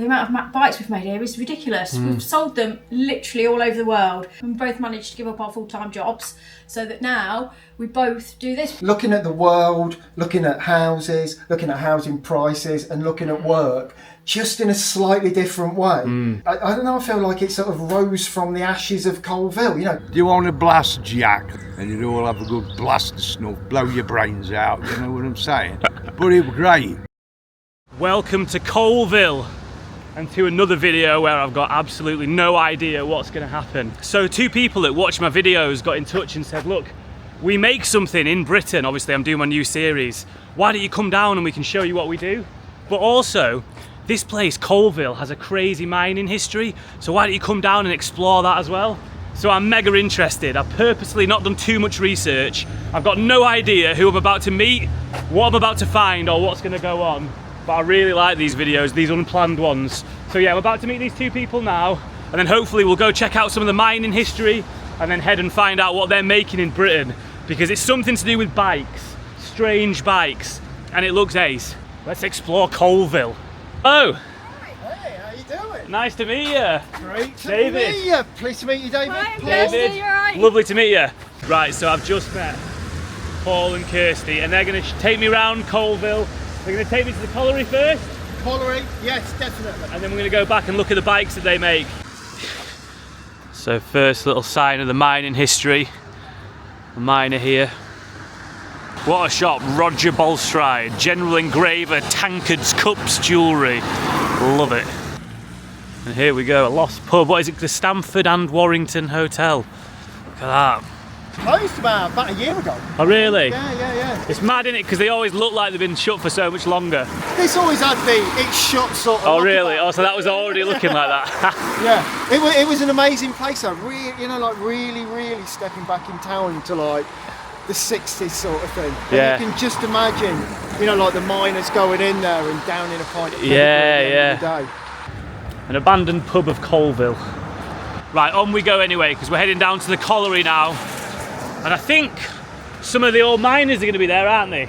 the amount of bikes we've made here is ridiculous. We've sold them literally all over the world, and we both managed to give up our full-time jobs so that now we both do this. Looking at the world, looking at houses, looking at housing prices, and looking at work just in a slightly different way. I don't know, I feel like it sort of rose from the ashes of Coalville, you know. Do you want a blast, Jack? And you'd all have a good blast of snuff, blow your brains out, you know what I'm saying? But it was great. Welcome to Coalville and to another video where I've got absolutely no idea what's going to happen. So 2 people that watch my videos got in touch and said, look, we make something in Britain. Obviously I'm doing my new series. Why don't you come down and we can show you what we do? But also, this place, Coalville, has a crazy mining history. So why don't you come down and explore that as well? So I'm mega interested. I've purposely not done too much research. I've got no idea who I'm about to meet, what I'm about to find, or what's going to go on. But I really like these videos, these unplanned ones. So yeah, I'm about to meet these 2 people now, and then hopefully we'll go check out some of the mining history and then head and find out what they're making in Britain, because it's something to do with bikes, strange bikes, and it looks ace. Let's explore Coalville. Oh! Hey, how you doing? Nice to meet you. Great to David. meet you. Pleased to meet you, David. Hi, Paul. Kirsty, you alright? Lovely to meet you. Right, so I've just met Paul and Kirsty, and they're going to take me around Coalville. They're going to take me to the colliery first. Colliery, yes, definitely. And then we're going to go back and look at the bikes that they make. So first little sign of the mining history. A miner here. What a shop, Roger Bolstride, general engraver, tankards, cups, jewellery. Love it. And here we go, a lost pub. What is it? The Stamford and Warrington Hotel. Look at that. Closed about a year ago. Oh really? Yeah. It's mad, isn't it? Because they always look like they've been shut for so much longer. This always had the it's shut sort of. Oh really? Oh, so that was already looking like that. Yeah, it was an amazing place. I really stepping back in town into like the 60s sort of thing. And Yeah. you can just imagine, you know, like the miners going in there and down in a pint of chemical Yeah, at the end of the day. An abandoned pub of Coalville. Right, on we go anyway, because we're heading down to the colliery now. And I think some of the old miners are going to be there, aren't they?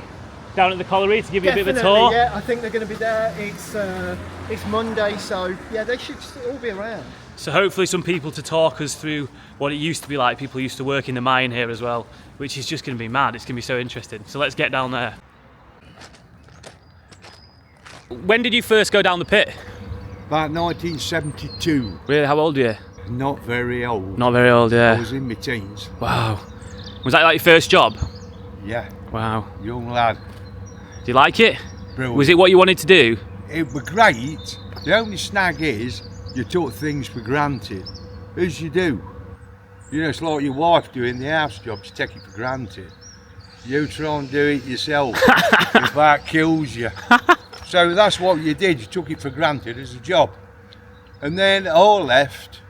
Down at the colliery to give you a bit of a tour. Yeah, I think they're going to be there. It's Monday, so yeah, they should all be around. So hopefully some people to talk us through what it used to be like. People used to work in the mine here as well, which is just going to be mad. It's going to be so interesting. So let's get down there. When did you first go down the pit? About 1972. Really, how old are you? Not very old. Not very old, yeah. I was in my teens. Wow. Was that like your first job? Yeah. Wow. Young lad. Do you like it? Brilliant. Was it what you wanted to do? It was great. The only snag is you took things for granted, as you do. You know, it's like your wife doing the house jobs, you take it for granted. You try and do it yourself, if that kills you. So that's what you did, you took it for granted as a job. And then I left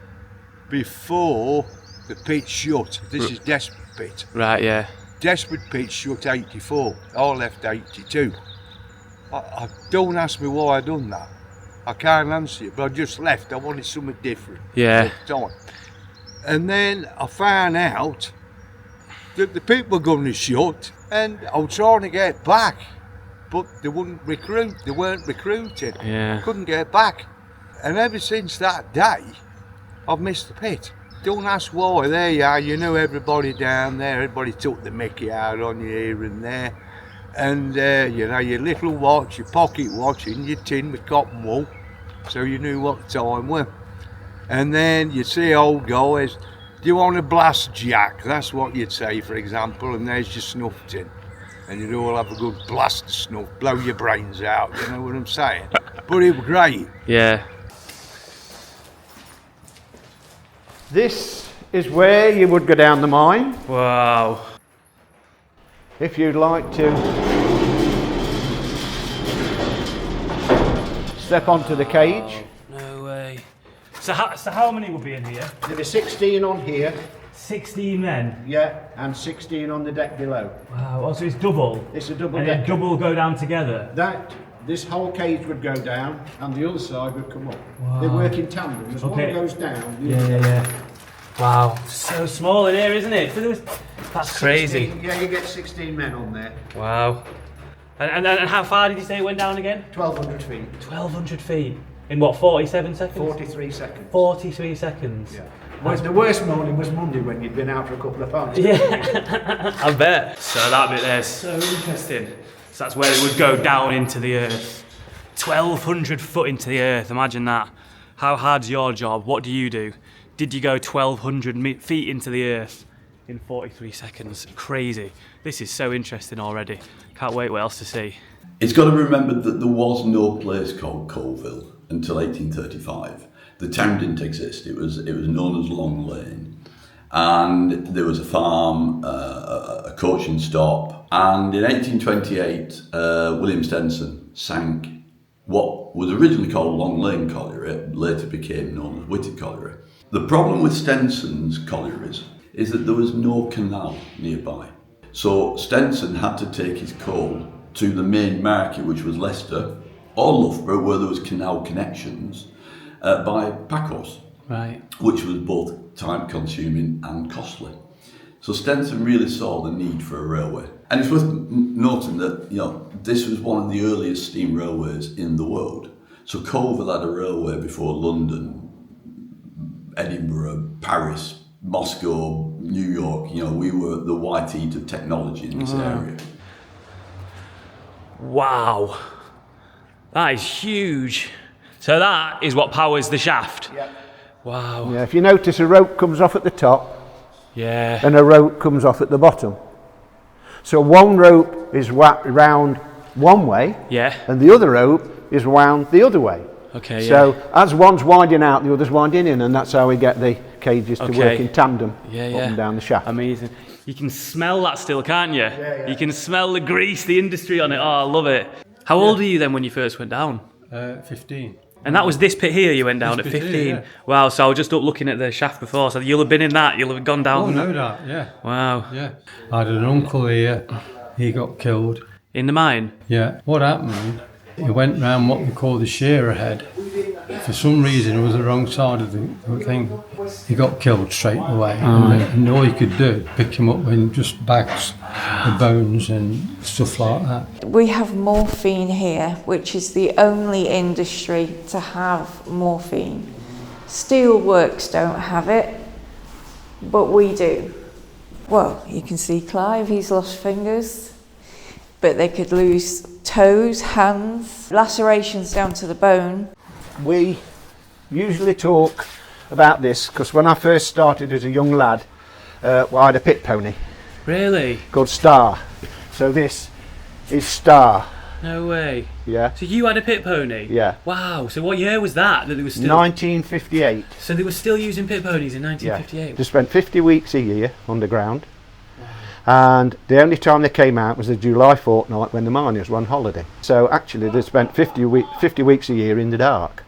before the pit shut. This is Desperate Pit. Right, yeah. Desperate Pit shut 84. I left 82. I don't ask me why I done that. I can't answer it, but I just left. I wanted something different. Yeah. At the time. And then I found out that the pit were going to shut, and I was trying to get back, but they wouldn't recruit. They weren't recruiting. Yeah. Couldn't get back. And ever since that day, I've missed the pit. Don't ask why. There you are. You know everybody down there. Everybody took the mickey out on you here and there. And you know, your little watch, your pocket watch in your tin with cotton wool, so you knew what the time was. And then you'd see old guys, do you want a blast, Jack? That's what you'd say, for example, and there's your snuff tin. And you'd all have a good blast of snuff, blow your brains out, you know what I'm saying? But it was great. Yeah. This is where you would go down the mine. Wow. If you'd like to step onto the cage. No way. So how many will be in here? There'll be 16 on here, 16 men. yeah, and 16 on the deck below. Wow. Oh, so it's double. It's a double And deck. then double go down together. This whole cage would go down and the other side would come up. Wow. They work in tandem. As Okay. one goes down, the other goes Yeah. Wow. So small in here, isn't it? That's crazy. 16, yeah, you get 16 men on there. Wow. And how far did you say it went down again? 1,200 feet. 1,200 feet. In what, 47 seconds? 43 seconds. 43 seconds. Yeah. Well, the worst morning was Monday when you'd been out for a couple of pints. Yeah, I bet. So that bit there is so interesting. So that's where it would go down into the earth. 1,200 foot into the earth, imagine that. How hard's your job? What do you do? Did you go 1,200 feet into the earth in 43 seconds? Crazy. This is so interesting already. Can't wait what else to see. It's got to be remembered that there was no place called Coalville until 1835. The town didn't exist. It was known as Long Lane, and there was a farm, a coaching stop, and in 1828 William Stenson sank what was originally called Long Lane Colliery, later became known as Whitted Colliery. The problem with Stenson's collieries is that there was no canal nearby, so Stenson had to take his coal to the main market, which was Leicester or Loughborough, where there was canal connections, by packhorse, Right. which was both time consuming and costly. So Stenson really saw the need for a railway. And it's worth noting that, you know, this was one of the earliest steam railways in the world. So Coalville had a railway before London, Edinburgh, Paris, Moscow, New York. You know, we were the white heat of technology in this area. Wow. That is huge. So that is what powers the shaft? Yeah. Wow. Yeah, if you notice, a rope comes off at the top Yeah. and a rope comes off at the bottom. So one rope is round one way Yeah. and the other rope is wound the other way. Okay, So as one's winding out, the other's winding in, and that's how we get the cages to Okay. work in tandem Yeah, up yeah. and down the shaft. Amazing. You can smell that still, can't you? Yeah. You can smell the grease, the industry on it. Oh, I love it. How old are you then when you first went down? 15. And that was this pit here you went down This at pit 15? here, yeah. Wow, so I was just up looking at the shaft before, so you'll have been in that, you'll have gone down. Oh, no doubt, yeah. Wow. Yeah. I had an uncle here, he got killed. In the mine? Yeah. What happened, he went round what we call the shearer head. For some reason, it was the wrong side of the thing. He got killed straight away. And all you could do, pick him up in just bags of bones and stuff like that. We have morphine here, which is the only industry to have morphine. Steelworks don't have it, but we do. Well, you can see Clive, he's lost fingers, but they could lose toes, hands, lacerations down to the bone. We usually talk about this because when I first started as a young lad, well, I had a pit pony Really? called Star. So this is Star, No way. yeah, So you had a pit pony? Yeah. Wow, so what year was that they were still... 1958. So they were still using pit ponies in Yeah, 1958? they spent 50 weeks a year underground, and the only time they came out was the July fortnight when the miners were on holiday. So actually they spent 50 weeks a year in the dark.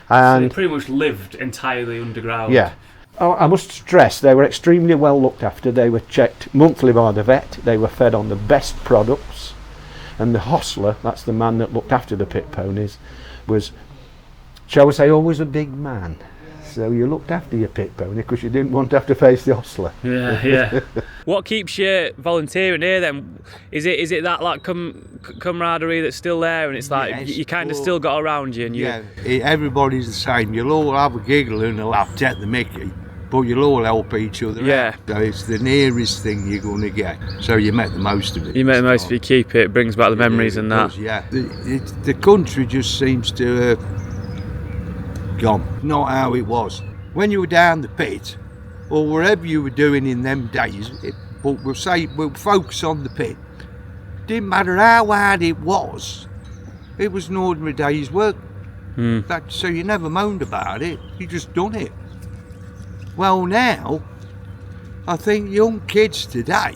So they And pretty much lived entirely underground? yeah, oh, I must stress they were extremely well looked after. They were checked monthly by the vet, they were fed on the best products, and the hostler, that's the man that looked after the pit ponies, was, shall we say, always a big man. So you looked after your pit pony because you didn't want to have to face the hostler. Yeah, yeah. What keeps you volunteering here then? Is it that like camaraderie that's still there, and it's like Yes, you kind of well, still got around you, and you... Yeah, everybody's the same. You'll all have a giggle and a laugh, take the mickey, but you'll all help each other Yeah. out. So it's the nearest thing you're going to get. So you make the most of it. You make the most of it, keep it, brings back the memories and that. Yeah, the country just seems to have gone. Not how it was. When you were down the pit, or wherever you were doing in them days, but we'll focus on the pit. Didn't matter how hard it was an ordinary day's work. So you never moaned about it, you just done it. Well now, I think young kids today,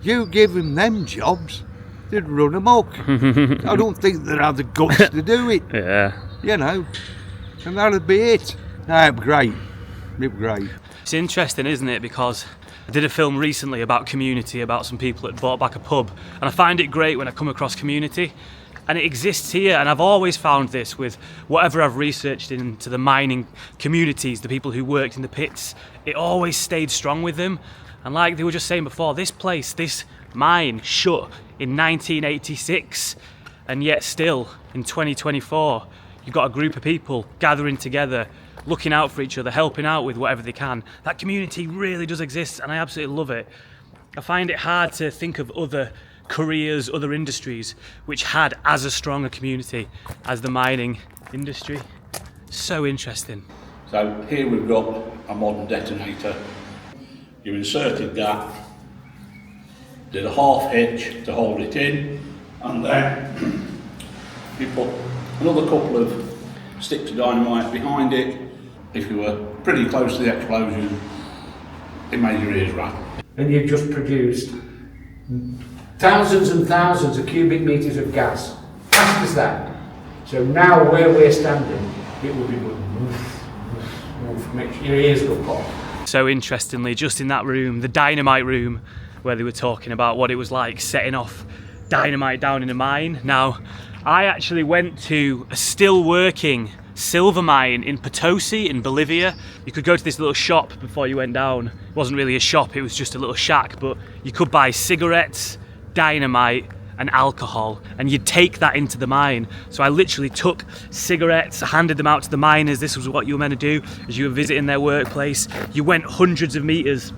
you give them jobs, they'd run amok. I don't think they'd have the guts to do it, Yeah. you know, and that'd be it. No, it'd be great, it'd be great. It's interesting, isn't it? Because I did a film recently about community, about some people that bought back a pub, and I find it great when I come across community, and it exists here. And I've always found this with whatever I've researched into the mining communities, the people who worked in the pits, it always stayed strong with them. And like they were just saying before, this place, this mine shut in 1986, and yet still in 2024 you've got a group of people gathering together, looking out for each other, helping out with whatever they can. That community really does exist, and I absolutely love it. I find it hard to think of other careers, other industries which had as a strong a community as the mining industry. So interesting. So here we've got a modern detonator. You inserted that, did a half hitch to hold it in, and then you put another couple of sticks of dynamite behind it. If you were pretty close to the explosion, it made your ears run. And you've just produced thousands and thousands of cubic metres of gas, fast as that. So now where we're standing, it will be makes your ears go pop. So interestingly, just in that room, the dynamite room, where they were talking about what it was like setting off dynamite down in a mine. Now, I actually went to a still working silver mine in Potosi in Bolivia. You could go to this little shop before you went down. It wasn't really a shop, it was just a little shack, but you could buy cigarettes, dynamite and alcohol, and you'd take that into the mine. So I literally took cigarettes, handed them out to the miners. This was what you were meant to do as you were visiting their workplace. You went hundreds of meters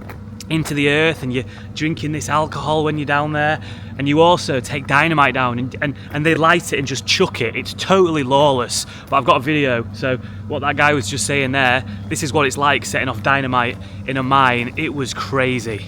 into the earth and you're drinking this alcohol when you're down there, and you also take dynamite down and they light it and just chuck it. It's totally lawless, but I've got a video. So what that guy was just saying there, this is what it's like setting off dynamite in a mine. It was crazy.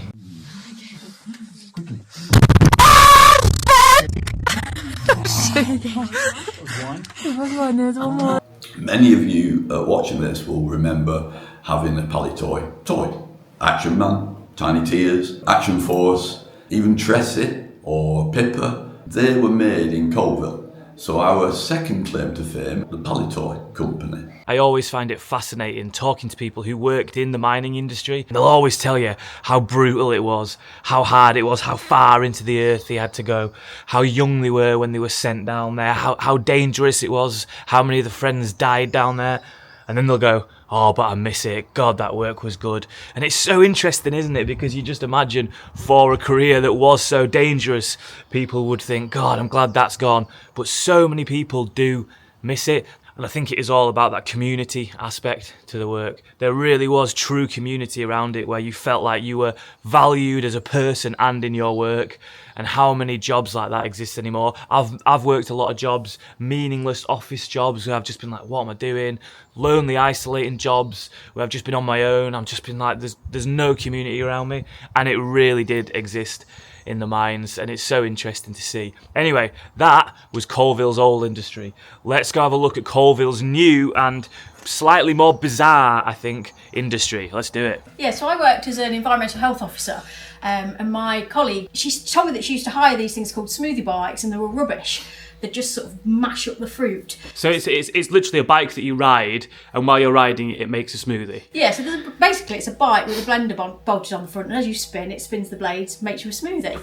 Many of you watching this will remember having a Palitoy toy. Action Man, Tiny Tears, Action Force, even Tressie or Pippa. They were made in Coalville. So our second claim to fame, the Palitoy Company. I always find it fascinating talking to people who worked in the mining industry. They'll always tell you how brutal it was, how hard it was, how far into the earth they had to go, how young they were when they were sent down there, how dangerous it was, how many of the friends died down there. And then they'll go, oh, but I miss it. God, that work was good. And it's so interesting, isn't it? Because you just imagine for a career that was so dangerous, people would think, God, I'm glad that's gone. But so many people do miss it. And I think it is all about that community aspect to the work. There really was true community around it where you felt like you were valued as a person and in your work. And how many jobs like that exist anymore? I've worked a lot of jobs, meaningless office jobs where I've just been like, what am I doing? Lonely, isolating jobs where I've just been on my own. I've just been like, there's no community around me. And it really did exist in the mines, and it's so interesting to see. Anyway, that was Coalville's old industry. Let's go have a look at Coalville's new and slightly more bizarre, I think, industry. Let's do it. Yeah, so I worked as an environmental health officer, and my colleague, she told me that she used to hire these things called smoothie bikes, and they were rubbish. They just sort of mash up the fruit. So it's literally a bike that you ride, and while you're riding it, it makes a smoothie. Yeah, so basically it's a bike with a blender bolted on the front, and as you spin, it spins the blades, makes you a smoothie.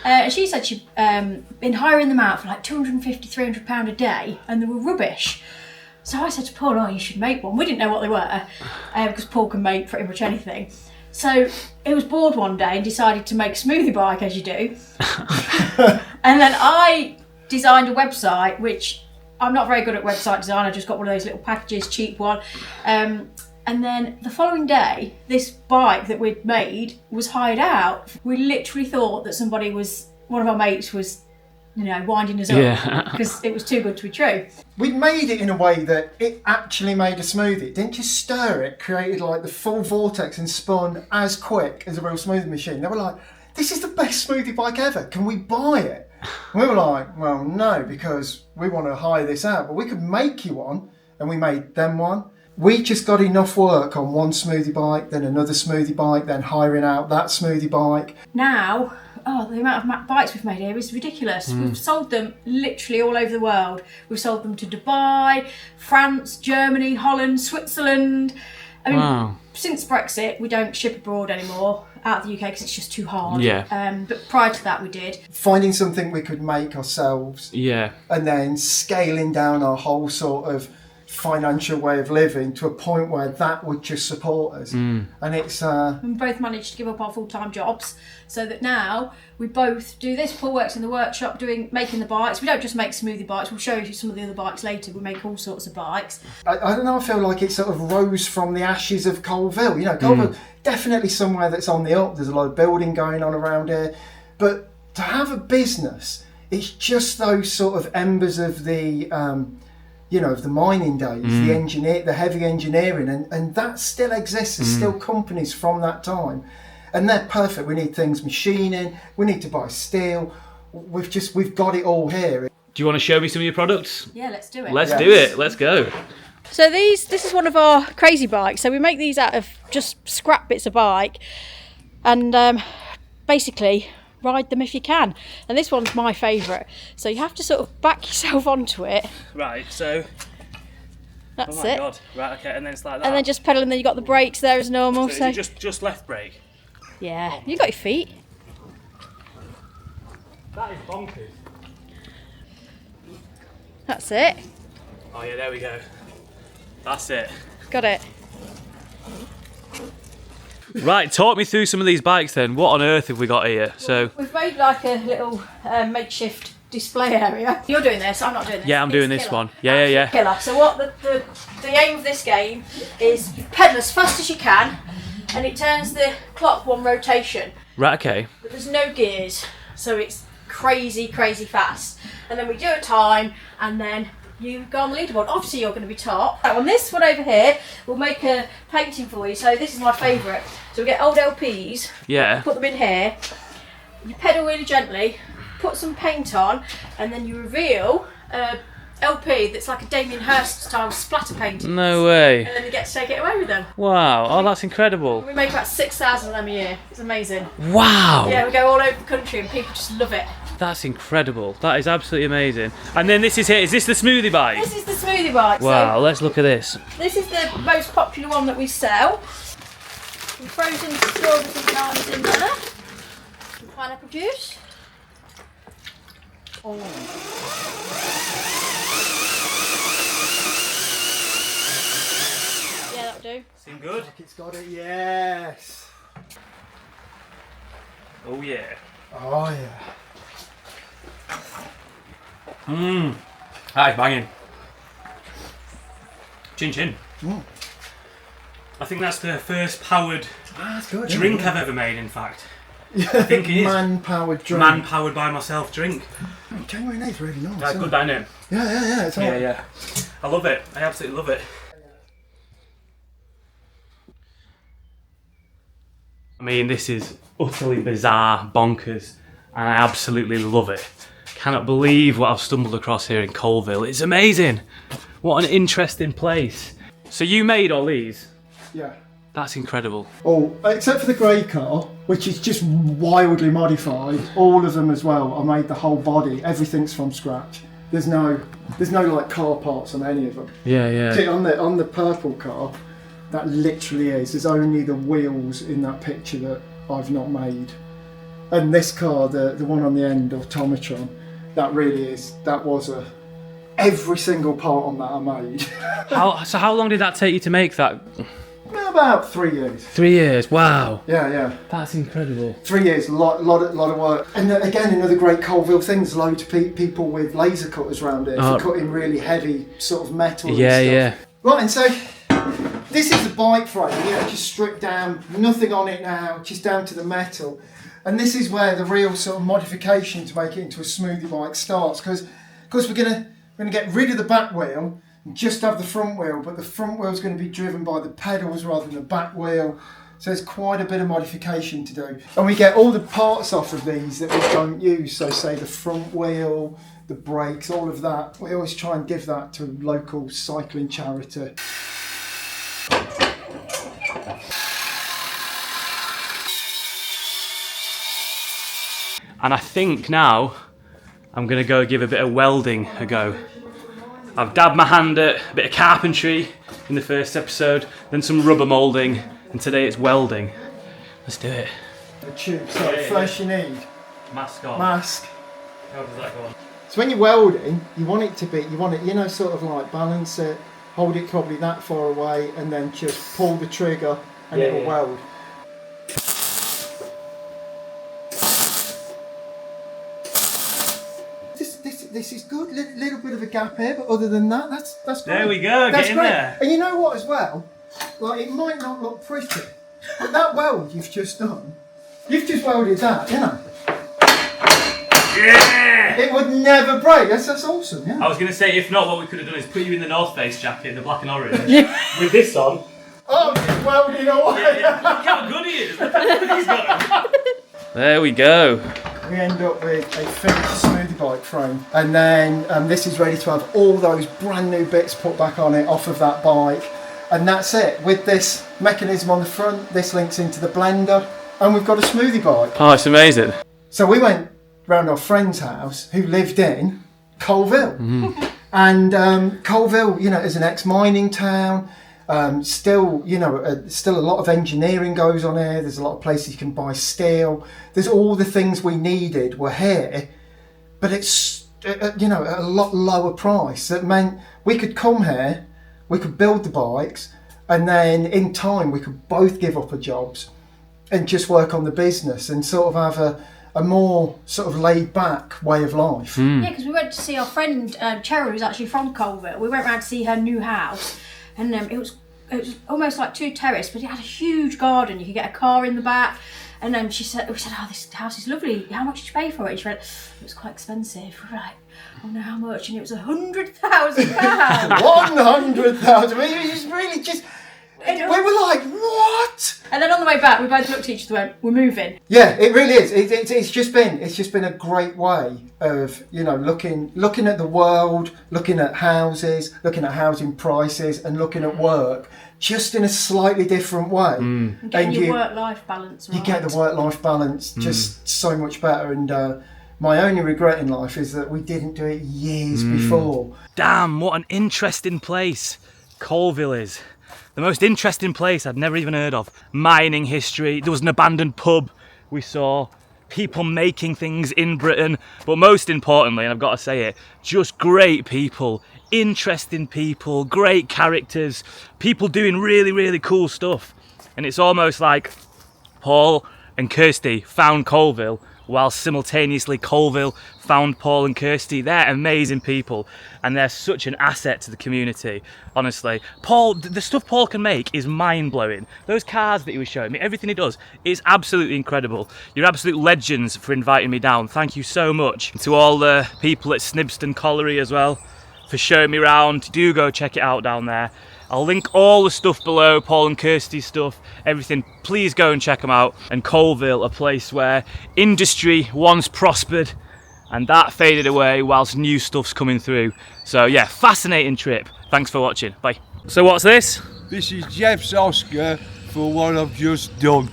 And she said she'd been hiring them out for like £250, £300 a day, and they were rubbish. So I said to Paul, oh, you should make one. We didn't know what they were, because Paul can make pretty much anything. So he was bored one day and decided to make a smoothie bike, as you do. And then I designed a website, which I'm not very good at website design. I just got one of those little packages, cheap one. And then the following day, this bike that we'd made was hired out. We literally thought that one of our mates was, winding us up because it was too good to be true. We made it in a way that it actually made a smoothie. It didn't just stir it, created like the full vortex and spun as quick as a real smoothie machine. They were like, this is the best smoothie bike ever. Can we buy it? And we were like, well, no, because we want to hire this out, but we could make you one, and we made them one. We just got enough work on one smoothie bike, then another smoothie bike, then hiring out that smoothie bike. Now, the amount of bikes we've made here is ridiculous. We've sold them literally all over the world. We've sold them to Dubai, France, Germany, Holland, Switzerland. I mean, since Brexit, we don't ship abroad anymore out of the UK because it's just too hard. Yeah. But prior to that, we did. Finding something we could make ourselves. Yeah. And then scaling down our whole sort of financial way of living to a point where that would just support us. And it's We both managed to give up our full-time jobs so that now we both do this. Paul works in the workshop making the bikes. We don't just make smoothie bikes, we'll show you some of the other bikes later. We make all sorts of bikes. I don't know, I feel like it sort of rose from the ashes of Coalville. You know, Coalville, definitely somewhere that's on the up. There's a lot of building going on around here. But to have a business, it's just those sort of embers of the, you know, of the mining days, the heavy engineering, and that still exists. There's still companies from that time. And they're perfect. We need things machining, we need to buy steel. We've got it all here. Do you want to show me some of your products? Yeah, let's do it. Let's do it. Let's go. So this is one of our crazy bikes. So we make these out of just scrap bits of bike, and basically ride them if you can. And this one's my favourite. So you have to sort of back yourself onto it. Right, so... That's oh my it. God. Right, okay, and then it's like that. And then just pedal, and then you got the brakes there as normal. So you just left brake? Yeah, you got your feet. That is bonkers. That's it. Oh yeah, there we go. That's it. Got it. Right, talk me through some of these bikes then. What on earth have we got here? So We've made like a little makeshift display area. You're doing this, I'm not doing this. yeah, I'm doing It's this killer. one. Yeah. Killer. So what the aim of this game is you pedal as fast as you can, and it turns the clock one rotation. Right, okay. But there's no gears, so it's crazy fast. And then we do a time, and then you go on the leaderboard. Obviously you're going to be top. On this one over here, we'll make a painting for you. So this is my favourite. So we get old LPs, Yeah. put them in here, you pedal really gently, put some paint on, and then you reveal a LP that's like a Damien Hirst style splatter painting. No way. And then you get to take it away with them. Wow. Oh, that's incredible. We make about 6,000 of them a year. It's amazing. Wow. Yeah, we go all over the country and people just love it. That's incredible. That is absolutely amazing. And then this is here. Is this the smoothie bike? This is the smoothie bike. Wow, let's look at this. So this is the most popular one that we sell. We've frozen strawberries and bananas in there. Some pineapple juice. Oh. Yeah, that'll do. Seem good? It's got it, yes. Oh yeah. Oh yeah. That is banging. Chin chin. I think that's the first powered That's good. drink I've ever made, in fact. I think it is. Man-powered drink. Man-powered by myself drink. Genuinely, it's really nice. That's isn't good, it? down it. Yeah. It's all Yeah. I love it. I absolutely love it. I mean, this is utterly bizarre, bonkers, and I absolutely love it. Cannot believe what I've stumbled across here in Coalville. It's amazing. What an interesting place. So you made all these? Yeah. That's incredible. Oh, except for the grey car, which is just wildly modified. All of them as well. I made the whole body. Everything's from scratch. There's no like car parts on any of them. Yeah. See, on the purple car, that literally is. There's only the wheels in that picture that I've not made. And this car, the one on the end, Automatron, that really is. That was every single part on that I made. So how long did that take you to make that? About 3 years. 3 years. Wow. Yeah. That's incredible. 3 years, lot of work. And again, another great Coalville thing, there's loads of people with laser cutters around here for cutting really heavy sort of metal and stuff. Yeah. Right, and so this is the bike frame, just stripped down, nothing on it now, just down to the metal. And this is where the real sort of modification to make it into a smoothie bike starts, because we're gonna get rid of the back wheel and just have the front wheel, but the front wheel is going to be driven by the pedals rather than the back wheel. So there's quite a bit of modification to do. And we get all the parts off of these that we don't use. So say the front wheel, the brakes, all of that. We always try and give that to local cycling charity. And I think now I'm going to go give a bit of welding a go. I've dabbed my hand at a bit of carpentry in the first episode, then some rubber moulding, and today it's welding. Let's do it. The tube. So first you need mask on. Mask. How does that go on? So when you're welding, you want it, sort of like balance it hold it probably that far away, and then just pull the trigger and it'll weld. This is good. Little bit of a gap here, but other than that, that's great. There we go. That's Get in great. there. And you know what, as well, like it might not look pretty, but that weld you've just done, you've just welded that, you know. Yeah! It would never break. That's awesome. Yeah. I was going to say, if not, what we could have done is put you in the North Face jacket, the black and orange, with this on. Oh, just welding away. Yeah. Look how good he is. Look how good he's got. There we go. We end up with a finished smoothie bike frame, and then this is ready to have all those brand new bits put back on it off of that bike, and that's it. With this mechanism on the front, this links into the blender, and we've got a smoothie bike. Oh, it's amazing. So we went round our friend's house who lived in Coalville, and Coalville, you know, is an ex-mining town. Still, you know, still a lot of engineering goes on here. There's a lot of places you can buy steel. There's all the things we needed were here, but it's, you know, at a lot lower price. That meant we could come here, we could build the bikes, and then in time we could both give up our jobs and just work on the business and sort of have a more sort of laid back way of life. Yeah, because we went to see our friend Cheryl, who's actually from Coalville. We went round to see her new house, and it was almost like 2 terrace, but it had a huge garden. You could get a car in the back. And then we said, oh, this house is lovely. How much did you pay for it? And she went, it was quite expensive. We were like, oh no, how much? And it was £100,000. 100,000. It's really just. We were like, what? And then on the way back, we both looked at each other and went, we're moving. Yeah, it really is. It's just been a great way of, you know, looking at the world, looking at houses, looking at housing prices, and looking at work just in a slightly different way. And getting your work-life balance right. You get the work-life balance just so much better. And my only regret in life is that we didn't do it years before. Damn, what an interesting place Coalville is. The most interesting place I'd never even heard of. Mining history, there was an abandoned pub we saw, people making things in Britain, but most importantly, and I've got to say it, just great people, interesting people, great characters, people doing really, really cool stuff. And it's almost like Paul and Kirsty found Coalville, while simultaneously Coalville found Paul and Kirsty. They're amazing people, and they're such an asset to the community, honestly. Paul, the stuff Paul can make is mind-blowing. Those cars that he was showing me, everything he does is absolutely incredible. You're absolute legends for inviting me down. Thank you so much. And to all the people at Snibston Colliery as well for showing me around. Do go check it out down there. I'll link all the stuff below, Paul and Kirsty's stuff, everything. Please go and check them out. And Coalville, a place where industry once prospered and that faded away whilst new stuff's coming through. So yeah, fascinating trip. Thanks for watching. Bye. So what's this? This is Jeff's Oscar for what I've just done.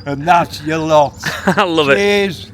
And that's your lot. I love it. Cheers.